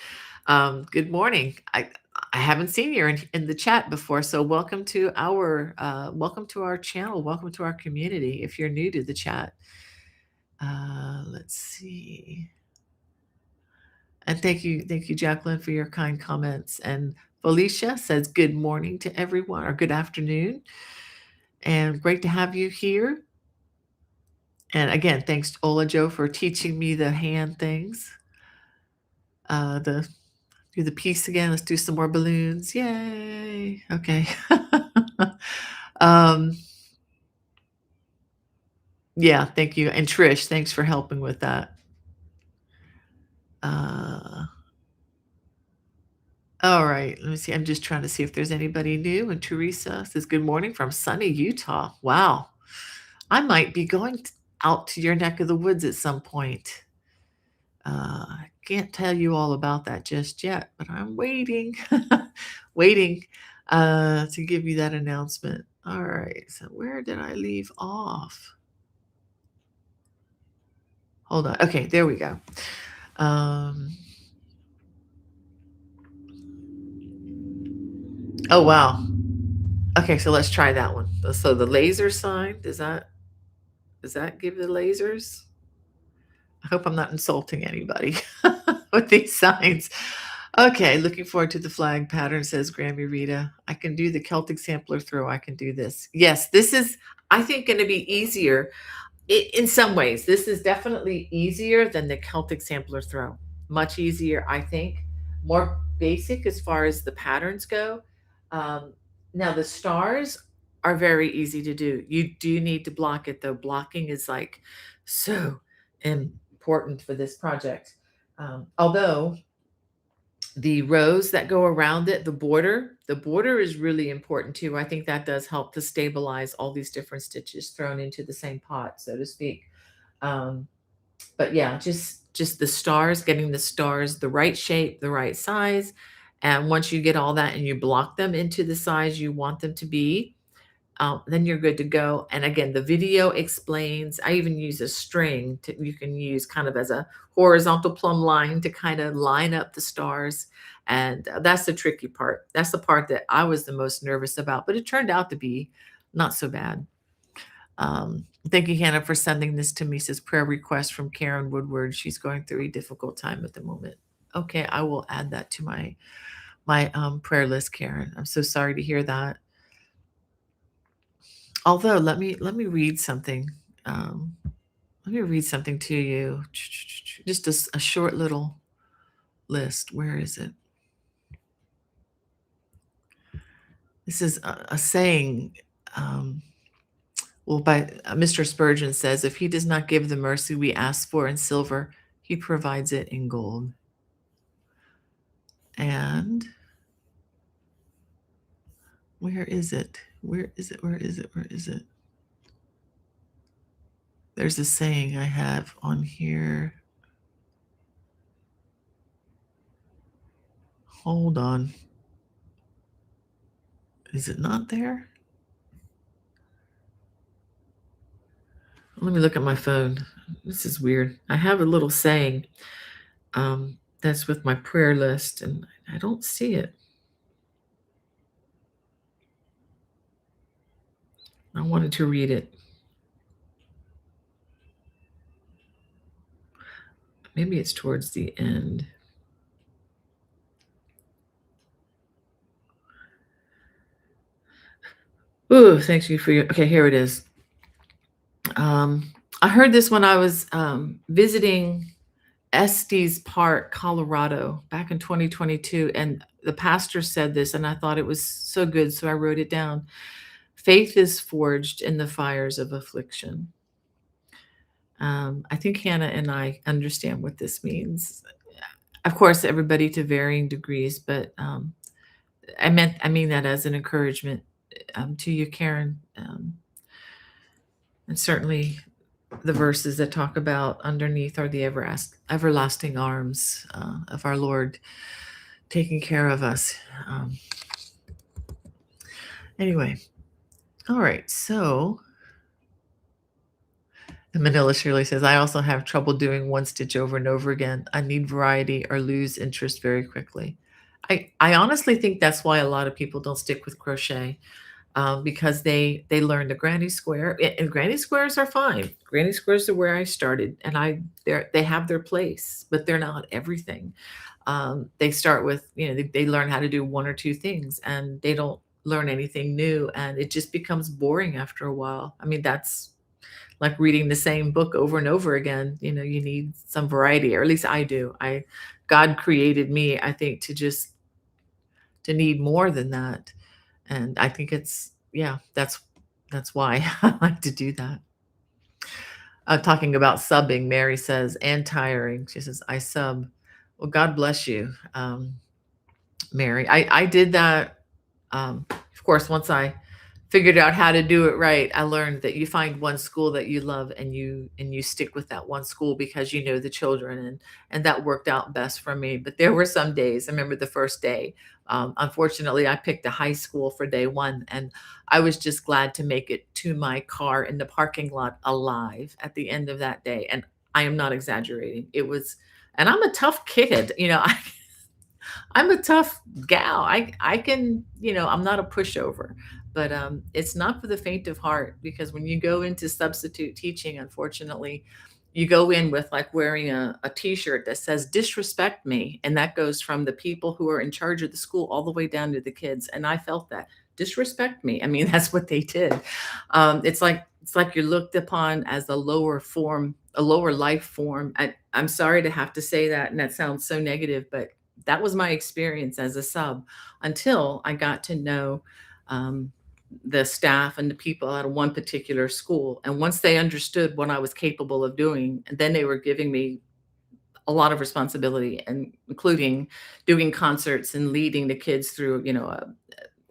Good morning. I haven't seen you in the chat before, so welcome to our channel. Welcome to our community. If you're new to the chat, let's see. And thank you, Jacqueline, for your kind comments. And Felicia says good morning to everyone, or good afternoon, and great to have you here. And again, thanks to Ola Joe for teaching me the hand things. The Do the piece again. Let's do some more balloons. Yay. Okay. um, yeah, thank you. And Trish, thanks for helping with that. Uh, all right. Let me see. I'm just trying to see if there's anybody new. And Teresa says, good morning from sunny Utah. Wow. I might be going out to your neck of the woods at some point. I can't tell you all about that just yet, but I'm waiting, waiting to give you that announcement. All right, so where did I leave off? Hold on. Okay, there we go. Oh wow. Okay, so let's try that one. So the laser sign, does that give the lasers? I hope I'm not insulting anybody with these signs. Okay, looking forward to the flag pattern, says Grammy Rita. I can do the Celtic Sampler Throw. I can do this. Yes, this is, I think, going to be easier in some ways. This is definitely easier than the Celtic Sampler Throw. Much easier, I think. More basic as far as the patterns go. Um, Now, the stars are very easy to do. You do need to block it, though. Blocking is like so important for this project. Although the rows that go around it, the border is really important too. I think that does help to stabilize all these different stitches thrown into the same pot, so to speak. Um, but yeah, just the stars, getting the stars the right shape, the right size, And once you get all that and you block them into the size you want them to be, then you're good to go. And again, the video explains. I even use a string you can use kind of as a horizontal plumb line to kind of line up the stars. And that's the tricky part. That's the part that I was the most nervous about, but it turned out to be not so bad. Thank you, Hannah, for sending this to me. Says prayer request from Karen Woodward. She's going through a difficult time at the moment. Okay, I will add that to my prayer list, Karen. I'm so sorry to hear that. Although let me read something. Um, Let me read something to you. Just a short little list. Where is it? This is a saying. Well, by Mr. Spurgeon says, if he does not give the mercy we ask for in silver, he provides it in gold. And where is it? Where is it? Where is it? Where is it? There's a saying I have on here. Hold on. Is it not there? Let me look at my phone. This is weird. I have a little saying that's with my prayer list, and I don't see it. I wanted to read it. Maybe it's towards the end. Ooh, thank you for your. Okay, here it is. I heard this when I was visiting Estes Park, Colorado, back in 2022, and the pastor said this, and I thought it was so good, so I wrote it down. Faith is forged in the fires of affliction. I think Hannah and I understand what this means. Of course, everybody to varying degrees, but I mean that as an encouragement to you, Karen, and certainly the verses that talk about underneath are the everlasting arms of our Lord taking care of us. Anyway, all right. So Manila Shirley says, I also have trouble doing one stitch over and over again. I need variety or lose interest very quickly. I honestly think that's why a lot of people don't stick with crochet, because they learn the granny square, and granny squares are fine. Granny squares are where I started, and they have their place, but they're not everything. They start with, they learn how to do one or two things, and they don't learn anything new, and it just becomes boring after a while. I mean, that's like reading the same book over and over again. You need some variety, or at least I do. God created me, I think, to need more than that. And I think yeah, that's why I like to do that. Talking about subbing, Mary says, and tiring. She says, I sub. Well, God bless you, Mary. I did that. Of course, once I figured out how to do it right, I learned that you find one school that you love, and you stick with that one school because you know the children, and that worked out best for me. But there were some days. I remember the first day. Unfortunately, I picked a high school for day one, and I was just glad to make it to my car in the parking lot alive at the end of that day. And I am not exaggerating. And I'm a tough kid. I'm a tough gal. I can, I'm not a pushover, but it's not for the faint of heart, because when you go into substitute teaching, unfortunately, you go in with like wearing a t-shirt that says disrespect me, and that goes from the people who are in charge of the school all the way down to the kids. And I felt that disrespect me. I mean, that's what they did. It's like you're looked upon as a lower form, a lower life form. I'm sorry to have to say that, and that sounds so negative, but that was my experience as a sub until I got to know the staff and the people at one particular school. And once they understood what I was capable of doing, and then they were giving me a lot of responsibility, and including doing concerts and leading the kids through, a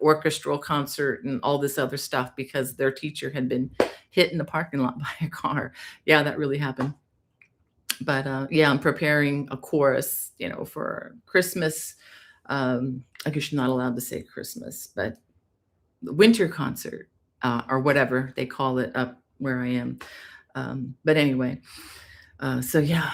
orchestral concert and all this other stuff, because their teacher had been hit in the parking lot by a car. Yeah, that really happened. But yeah, I'm preparing a chorus, for Christmas I guess you're not allowed to say Christmas, but the winter concert, or whatever they call it up where I am. But anyway, so yeah,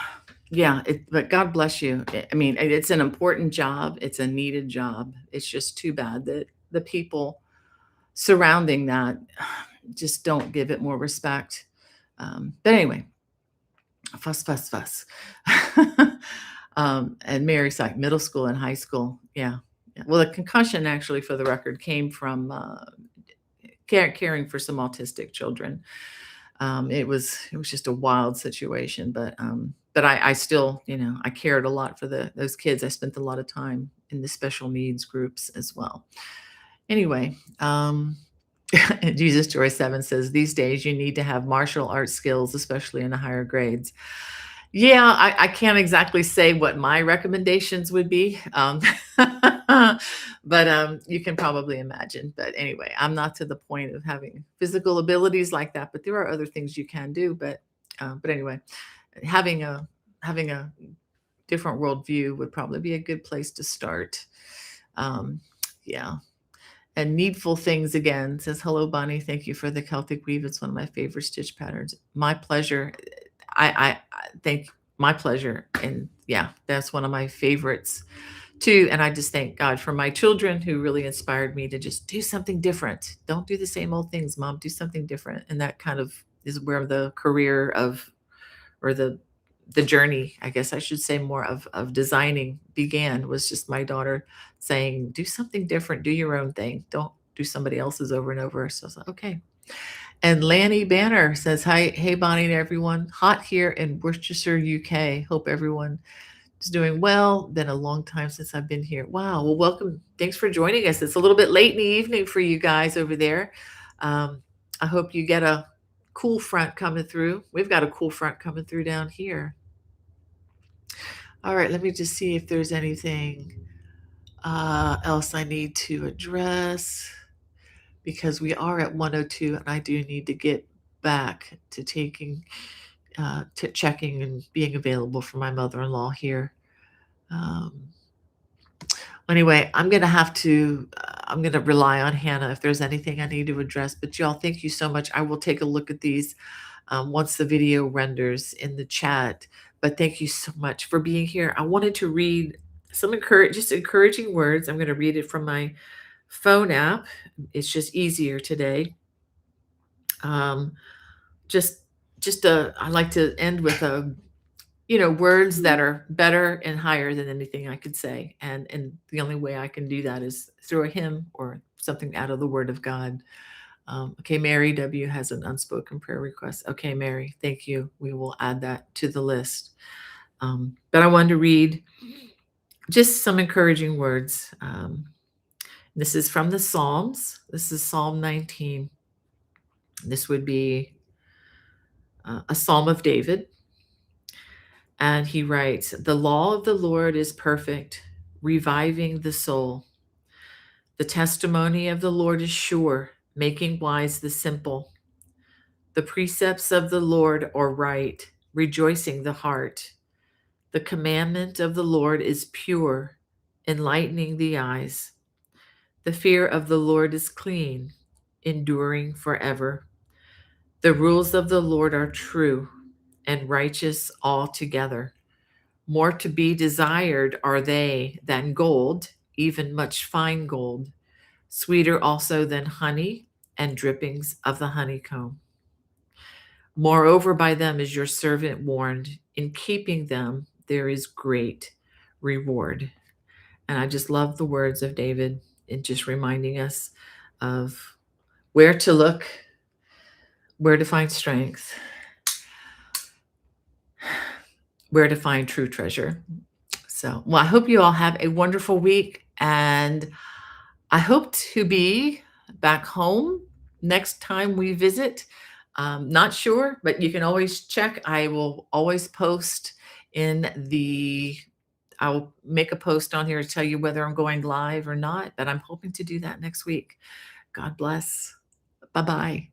yeah. But God bless you. I mean, it's an important job. It's a needed job. It's just too bad that the people surrounding that just don't give it more respect. But anyway, fuss, fuss, fuss. And Mary's like middle school and high school. Yeah. Yeah. Well, the concussion, actually, for the record, came from caring for some autistic children. It was just a wild situation, but I still, I cared a lot for those kids. I spent a lot of time in the special needs groups as well. Anyway, Jesus Joy 7 says, these days you need to have martial arts skills, especially in the higher grades. Yeah, I can't exactly say what my recommendations would be, but you can probably imagine. But anyway, I'm not to the point of having physical abilities like that, but there are other things you can do. But anyway, having a different worldview would probably be a good place to start. Um, yeah. And Needful Things again says, hello, Bonnie. Thank you for the Celtic weave. It's one of my favorite stitch patterns. My pleasure. I think my pleasure. And yeah, that's one of my favorites too. And I just thank God for my children who really inspired me to just do something different. Don't do the same old things, Mom. Do something different. And that kind of is where the career of, or the journey, I guess I should say, more of designing began, was just my daughter saying, do something different, do your own thing. Don't do somebody else's over and over. So I was like, okay. And Lanny Banner says, hi, hey, Bonnie and everyone. Hot here in Worcestershire, UK. Hope everyone is doing well. Been a long time since I've been here. Wow. Well, welcome. Thanks for joining us. It's a little bit late in the evening for you guys over there. I hope you get a cool front coming through. We've got a cool front coming through down here. All right, let me just see if there's anything else I need to address, because we are at 102 and I do need to get back to to checking and being available for my mother-in-law here. Anyway, I'm going to rely on Hannah if there's anything I need to address. But y'all, thank you so much. I will take a look at these once the video renders in the chat. But thank you so much for being here. I wanted to read some encouraging words. I'm going to read it from my phone app. It's just easier today. I like to end with words that are better and higher than anything I could say. And the only way I can do that is through a hymn or something out of the Word of God. Okay, Mary W. has an unspoken prayer request. Okay, Mary, thank you. We will add that to the list. But I wanted to read just some encouraging words. This is from the Psalms. This is Psalm 19. This would be a Psalm of David. And he writes, the law of the Lord is perfect, reviving the soul. The testimony of the Lord is sure, making wise the simple. The precepts of the Lord are right, rejoicing the heart. The commandment of the Lord is pure, enlightening the eyes. The fear of the Lord is clean, enduring forever. The rules of the Lord are true and righteous altogether. More to be desired are they than gold, even much fine gold, sweeter also than honey and drippings of the honeycomb. Moreover, by them is your servant warned. In keeping them, there is great reward. And I just love the words of David in just reminding us of where to look, where to find strength, where to find true treasure. So, well, I hope you all have a wonderful week, and I hope to be back home next time we visit. Not sure, but you can always check. I will always post I will make a post on here to tell you whether I'm going live or not, but I'm hoping to do that next week. God bless. Bye-bye.